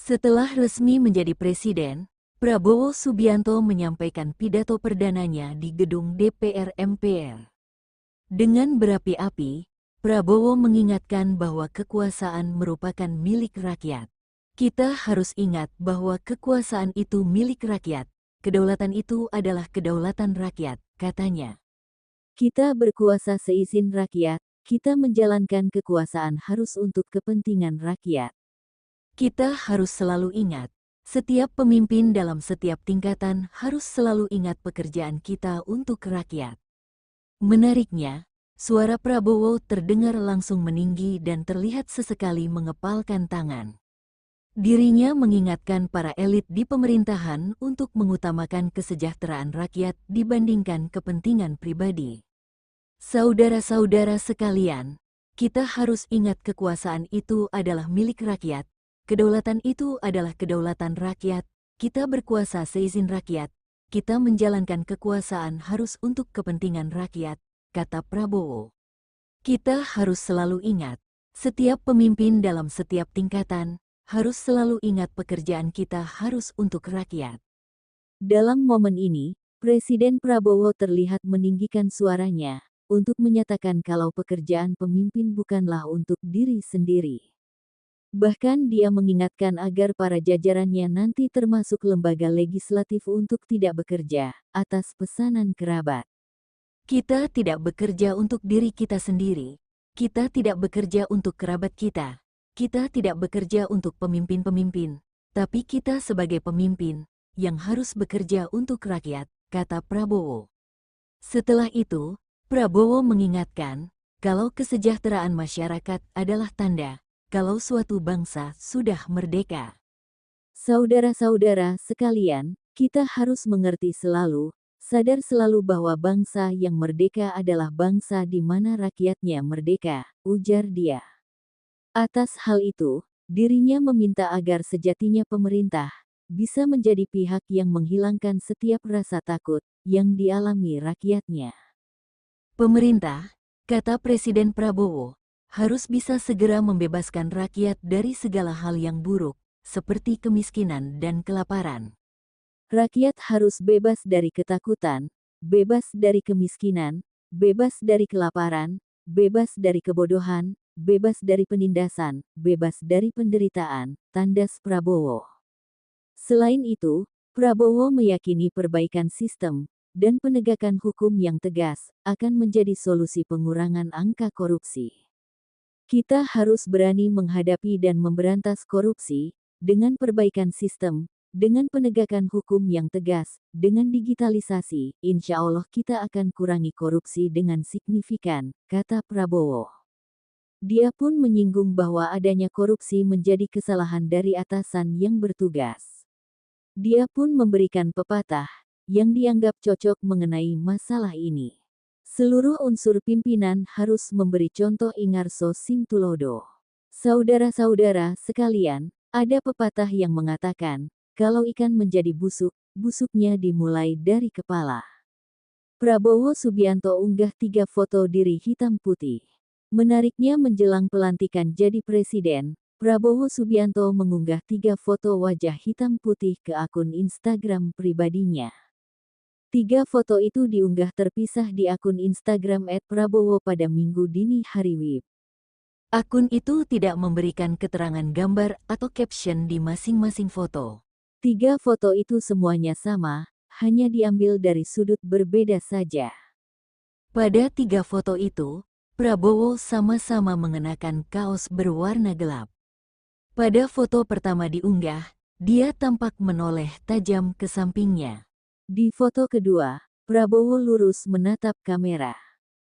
Setelah resmi menjadi presiden, Prabowo Subianto menyampaikan pidato perdananya di gedung DPR MPR. Dengan berapi-api, Prabowo mengingatkan bahwa kekuasaan merupakan milik rakyat. Kita harus ingat bahwa kekuasaan itu milik rakyat, kedaulatan itu adalah kedaulatan rakyat, katanya. Kita berkuasa seizin rakyat, kita menjalankan kekuasaan harus untuk kepentingan rakyat. Kita harus selalu ingat, setiap pemimpin dalam setiap tingkatan harus selalu ingat pekerjaan kita untuk rakyat. Menariknya, suara Prabowo terdengar langsung meninggi dan terlihat sesekali mengepalkan tangan. Dirinya mengingatkan para elit di pemerintahan untuk mengutamakan kesejahteraan rakyat dibandingkan kepentingan pribadi. Saudara-saudara sekalian, kita harus ingat kekuasaan itu adalah milik rakyat. Kedaulatan itu adalah kedaulatan rakyat, kita berkuasa seizin rakyat, kita menjalankan kekuasaan harus untuk kepentingan rakyat, kata Prabowo. Kita harus selalu ingat, setiap pemimpin dalam setiap tingkatan, harus selalu ingat pekerjaan kita harus untuk rakyat. Dalam momen ini, Presiden Prabowo terlihat meninggikan suaranya, untuk menyatakan kalau pekerjaan pemimpin bukanlah untuk diri sendiri. Bahkan dia mengingatkan agar para jajarannya nanti termasuk lembaga legislatif untuk tidak bekerja atas pesanan kerabat. Kita tidak bekerja untuk diri kita sendiri. Kita tidak bekerja untuk kerabat kita. Kita tidak bekerja untuk pemimpin-pemimpin. Tapi kita sebagai pemimpin yang harus bekerja untuk rakyat, kata Prabowo. Setelah itu, Prabowo mengingatkan kalau kesejahteraan masyarakat adalah tanda kalau suatu bangsa sudah merdeka. Saudara-saudara sekalian, kita harus mengerti selalu, sadar selalu bahwa bangsa yang merdeka adalah bangsa di mana rakyatnya merdeka, ujar dia. Atas hal itu, dirinya meminta agar sejatinya pemerintah bisa menjadi pihak yang menghilangkan setiap rasa takut yang dialami rakyatnya. Pemerintah, kata Presiden Prabowo, harus bisa segera membebaskan rakyat dari segala hal yang buruk, seperti kemiskinan dan kelaparan. Rakyat harus bebas dari ketakutan, bebas dari kemiskinan, bebas dari kelaparan, bebas dari kebodohan, bebas dari penindasan, bebas dari penderitaan, tandas Prabowo. Selain itu, Prabowo meyakini perbaikan sistem dan penegakan hukum yang tegas akan menjadi solusi pengurangan angka korupsi. Kita harus berani menghadapi dan memberantas korupsi, dengan perbaikan sistem, dengan penegakan hukum yang tegas, dengan digitalisasi, insya Allah kita akan kurangi korupsi dengan signifikan, kata Prabowo. Dia pun menyinggung bahwa adanya korupsi menjadi kesalahan dari atasan yang bertugas. Dia pun memberikan pepatah, yang dianggap cocok mengenai masalah ini. Seluruh unsur pimpinan harus memberi contoh ingarso sing tulodo. Saudara-saudara sekalian, ada pepatah yang mengatakan, kalau ikan menjadi busuk, busuknya dimulai dari kepala. Prabowo Subianto unggah 3 foto diri hitam putih. Menariknya menjelang pelantikan jadi presiden, Prabowo Subianto mengunggah 3 foto wajah hitam putih ke akun Instagram pribadinya. 3 foto itu diunggah terpisah di akun Instagram @prabowo pada Minggu dini hari WIB. Akun itu tidak memberikan keterangan gambar atau caption di masing-masing foto. 3 foto itu semuanya sama, hanya diambil dari sudut berbeda saja. Pada 3 foto itu, Prabowo sama-sama mengenakan kaos berwarna gelap. Pada foto pertama diunggah, dia tampak menoleh tajam ke sampingnya. Di foto kedua, Prabowo lurus menatap kamera.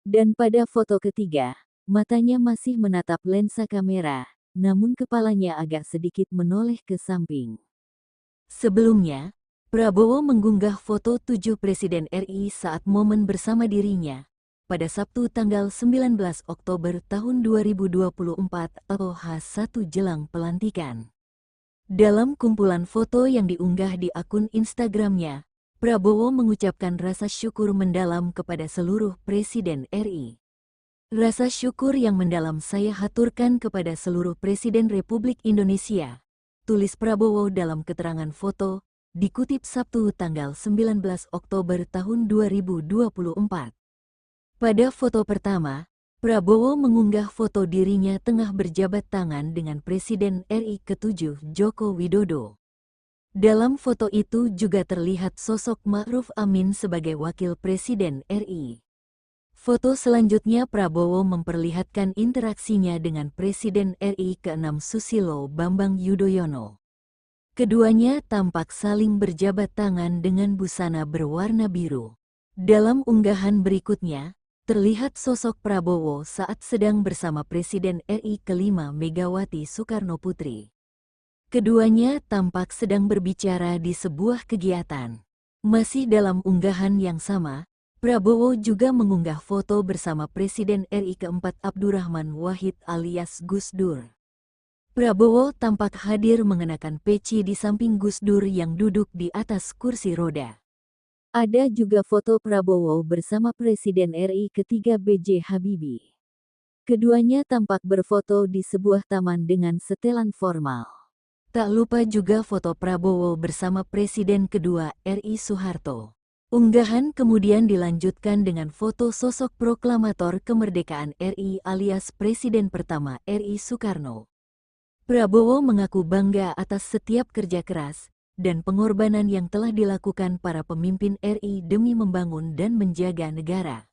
Dan pada foto ketiga, matanya masih menatap lensa kamera, namun kepalanya agak sedikit menoleh ke samping. Sebelumnya, Prabowo mengunggah foto 7 Presiden RI saat momen bersama dirinya, pada Sabtu tanggal 19 Oktober tahun 2024 atau H1 jelang pelantikan. Dalam kumpulan foto yang diunggah di akun Instagramnya, Prabowo mengucapkan rasa syukur mendalam kepada seluruh Presiden RI. Rasa syukur yang mendalam saya haturkan kepada seluruh Presiden Republik Indonesia, tulis Prabowo dalam keterangan foto, dikutip Sabtu tanggal 19 Oktober tahun 2024. Pada foto pertama, Prabowo mengunggah foto dirinya tengah berjabat tangan dengan Presiden RI ke-7 Joko Widodo. Dalam foto itu juga terlihat sosok Ma'ruf Amin sebagai Wakil Presiden RI. Foto selanjutnya Prabowo memperlihatkan interaksinya dengan Presiden RI ke-6 Susilo Bambang Yudhoyono. Keduanya tampak saling berjabat tangan dengan busana berwarna biru. Dalam unggahan berikutnya, terlihat sosok Prabowo saat sedang bersama Presiden RI ke-5 Megawati Soekarno Putri. Keduanya tampak sedang berbicara di sebuah kegiatan. Masih dalam unggahan yang sama, Prabowo juga mengunggah foto bersama Presiden RI ke-4 Abdurrahman Wahid alias Gus Dur. Prabowo tampak hadir mengenakan peci di samping Gus Dur yang duduk di atas kursi roda. Ada juga foto Prabowo bersama Presiden RI ke-3 B.J. Habibie. Keduanya tampak berfoto di sebuah taman dengan setelan formal. Tak lupa juga foto Prabowo bersama Presiden kedua RI Soeharto. Unggahan kemudian dilanjutkan dengan foto sosok proklamator kemerdekaan RI alias Presiden pertama RI Soekarno. Prabowo mengaku bangga atas setiap kerja keras dan pengorbanan yang telah dilakukan para pemimpin RI demi membangun dan menjaga negara.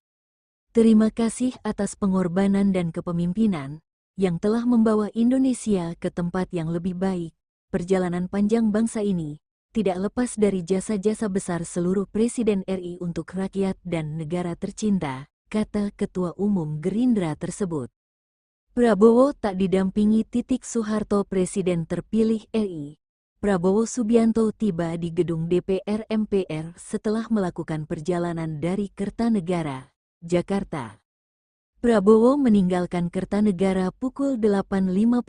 Terima kasih atas pengorbanan dan kepemimpinan yang telah membawa Indonesia ke tempat yang lebih baik. Perjalanan panjang bangsa ini tidak lepas dari jasa-jasa besar seluruh Presiden RI untuk rakyat dan negara tercinta, kata Ketua Umum Gerindra tersebut. Prabowo tak didampingi Soeharto Presiden terpilih RI. Prabowo Subianto tiba di gedung DPR MPR setelah melakukan perjalanan dari Kertanegara, Jakarta. Prabowo meninggalkan Kertanegara pukul 8.55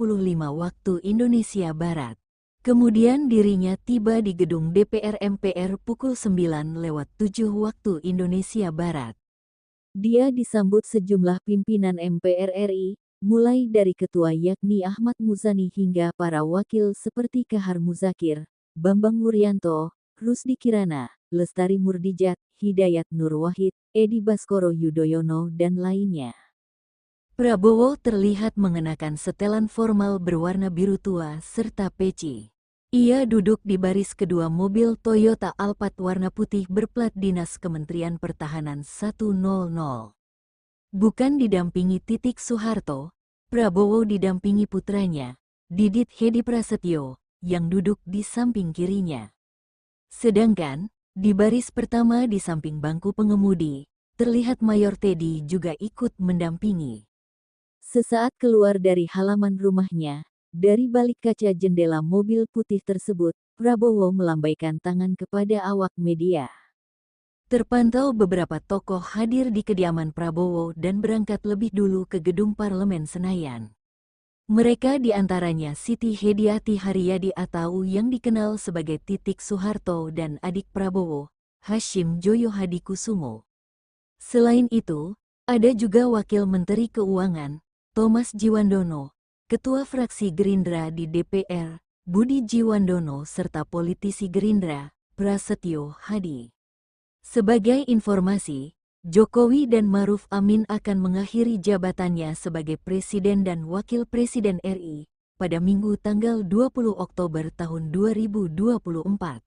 waktu Indonesia Barat. Kemudian dirinya tiba di gedung DPR MPR pukul 9.07 waktu Indonesia Barat. Dia disambut sejumlah pimpinan MPR RI, mulai dari ketua yakni Ahmad Muzani hingga para wakil seperti Kahar Muzakir, Bambang Wuryanto, Rusdi Kirana, Lestari Murdijat, Hidayat Nur Wahid, Edi Baskoro Yudhoyono dan lainnya. Prabowo terlihat mengenakan setelan formal berwarna biru tua serta peci. Ia duduk di baris kedua mobil Toyota Alphard warna putih berplat dinas Kementerian Pertahanan 100. Bukan didampingi Soeharto, Prabowo didampingi putranya, Didit Hedi Prasetyo, yang duduk di samping kirinya. Sedangkan, di baris pertama di samping bangku pengemudi, terlihat Mayor Teddy juga ikut mendampingi. Sesaat keluar dari halaman rumahnya, dari balik kaca jendela mobil putih tersebut, Prabowo melambaikan tangan kepada awak media. Terpantau beberapa tokoh hadir di kediaman Prabowo dan berangkat lebih dulu ke gedung Parlemen Senayan. Mereka diantaranya Siti Hediati Haryadi atau yang dikenal sebagai Soeharto dan adik Prabowo, Hashim Joyo Hadikusumo. Selain itu, ada juga Wakil Menteri Keuangan, Thomas Djiwandono, Ketua Fraksi Gerindra di DPR, Budi Djiwandono serta politisi Gerindra, Prasetyo Hadi. Sebagai informasi, Jokowi dan Ma'ruf Amin akan mengakhiri jabatannya sebagai Presiden dan Wakil Presiden RI pada Minggu tanggal 20 Oktober tahun 2024.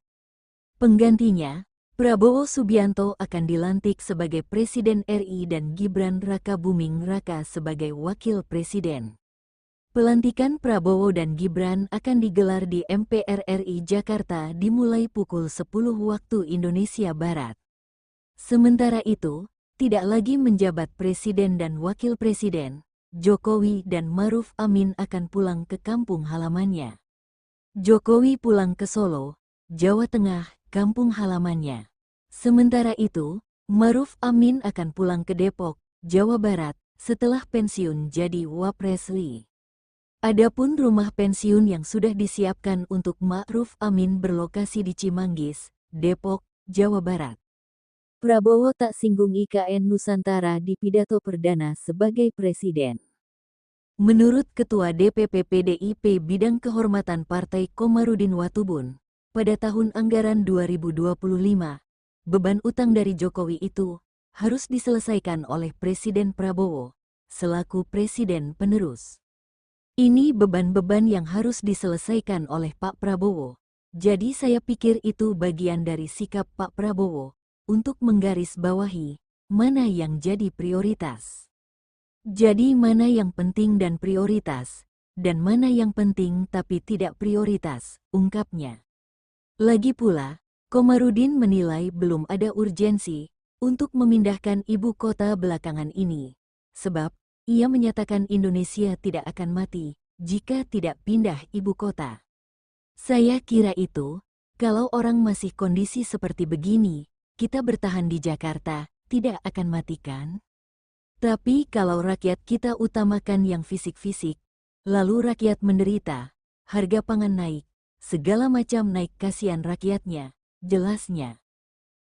Penggantinya, Prabowo Subianto akan dilantik sebagai Presiden RI dan Gibran Rakabuming Raka sebagai Wakil Presiden. Pelantikan Prabowo dan Gibran akan digelar di MPR RI Jakarta dimulai pukul 10 waktu Indonesia Barat. Sementara itu, tidak lagi menjabat Presiden dan Wakil Presiden, Jokowi dan Ma'ruf Amin akan pulang ke kampung halamannya. Jokowi pulang ke Solo, Jawa Tengah, kampung halamannya. Sementara itu, Ma'ruf Amin akan pulang ke Depok, Jawa Barat, setelah pensiun jadi Wapres RI. Adapun rumah pensiun yang sudah disiapkan untuk Ma'ruf Amin berlokasi di Cimanggis, Depok, Jawa Barat. Prabowo tak singgung IKN Nusantara di pidato perdana sebagai presiden. Menurut Ketua DPP PDIP Bidang Kehormatan Partai Komarudin Watubun, pada tahun anggaran 2025, beban utang dari Jokowi itu harus diselesaikan oleh Presiden Prabowo selaku presiden penerus. Ini beban-beban yang harus diselesaikan oleh Pak Prabowo. Jadi saya pikir itu bagian dari sikap Pak Prabowo untuk menggarisbawahi mana yang jadi prioritas. Jadi mana yang penting dan prioritas, dan mana yang penting tapi tidak prioritas, ungkapnya. Lagi pula, Komarudin menilai belum ada urgensi untuk memindahkan ibu kota belakangan ini, sebab ia menyatakan Indonesia tidak akan mati jika tidak pindah ibu kota. Saya kira itu, kalau orang masih kondisi seperti begini, kita bertahan di Jakarta, tidak akan mati kan? Tapi kalau rakyat kita utamakan yang fisik-fisik, lalu rakyat menderita, harga pangan naik, segala macam naik, kasihan rakyatnya, jelasnya.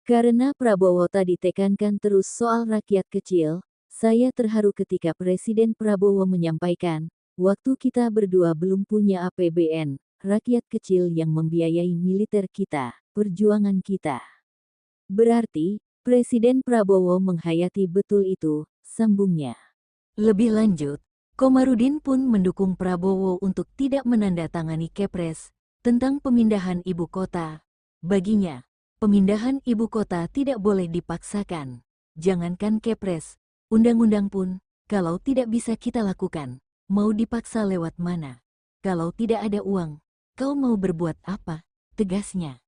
Karena Prabowo tadi tekankan terus soal rakyat kecil, saya terharu ketika Presiden Prabowo menyampaikan, waktu kita berdua belum punya APBN, rakyat kecil yang membiayai militer kita, perjuangan kita. Berarti, Presiden Prabowo menghayati betul itu, sambungnya. Lebih lanjut, Komarudin pun mendukung Prabowo untuk tidak menandatangani Kepres tentang pemindahan ibu kota. Baginya, pemindahan ibu kota tidak boleh dipaksakan. Jangankan Kepres, undang-undang pun, kalau tidak bisa kita lakukan, mau dipaksa lewat mana? Kalau tidak ada uang, kau mau berbuat apa? Tegasnya.